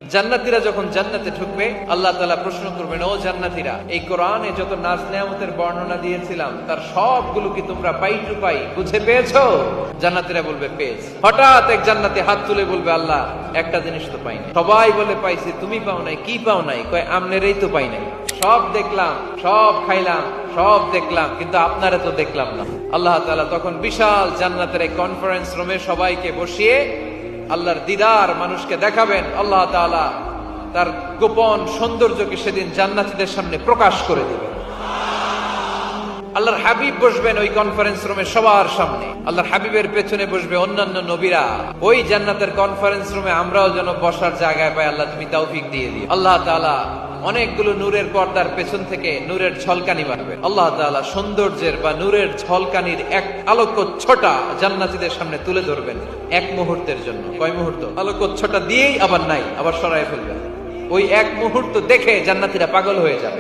জান্নাতীরা যখন জান্নাতে ঢুকবে আল্লাহ তাআলা প্রশ্ন করবেন, ও জান্নাতীরা, এই কোরআনে যত নাজ নেয়ামতের বর্ণনা দিয়েছিলাম তার সবগুলো কি তোমরা পাই টু পাই বুঝে পেয়েছো? জান্নাতীরা বলবে পেয়েছি। হঠাৎ এক জান্নাতি হাত তুলে বলবে, আল্লাহ একটা জিনিস তো পাই নাই। সবাই বলে পাইছি, তুমি পাও নাই। কি পাও নাই? কয় আমনেরই তো পাই নাই। সব দেখলাম, সব খাইলাম, সব দেখলাম, কিন্তু আপনারা তো দেখলাম না। আল্লাহ তাআলা তখন বিশাল জান্নাতের এক কনফারেন্স রুমে সবাইকে বসিয়ে আল্লাহর দিদার মানুষকে দেখাবেন। আল্লাহ তাআলা তার গোপন সৌন্দর্যকে সেদিন জান্নাতীদের সামনে প্রকাশ করে দিবেন। আল্লাহর হাবিব বসবেন ওই কনফারেন্স রুমে সবার সামনে। আল্লাহর হাবিবের পেছনে বসবে অন্যান্য নবীরা। ওই জান্নাতের কনফারেন্স রুমে আমরাও যেন বসার জায়গায় পাই, আল্লাহ তুমি তৌফিক দিয়ে দিও। আল্লাহ তাআলা অনেকগুলো নূরের পর্দার পেছন থেকে নূরের ঝলকানি মারবেন। আল্লাহ তাআলা সৌন্দর্যের বা নূরের ঝলকানির এক আলোকচ্ছটা জান্নাতীদের সামনে তুলে ধরবেন এক মুহূর্তের জন্য। কয় মুহূর্ত? আলোকচ্ছটা দিয়েই আবার নাই, আবার সরায় ফেলবেন। ওই এক মুহূর্ত দেখে জান্নাতীরা পাগল হয়ে যাবে।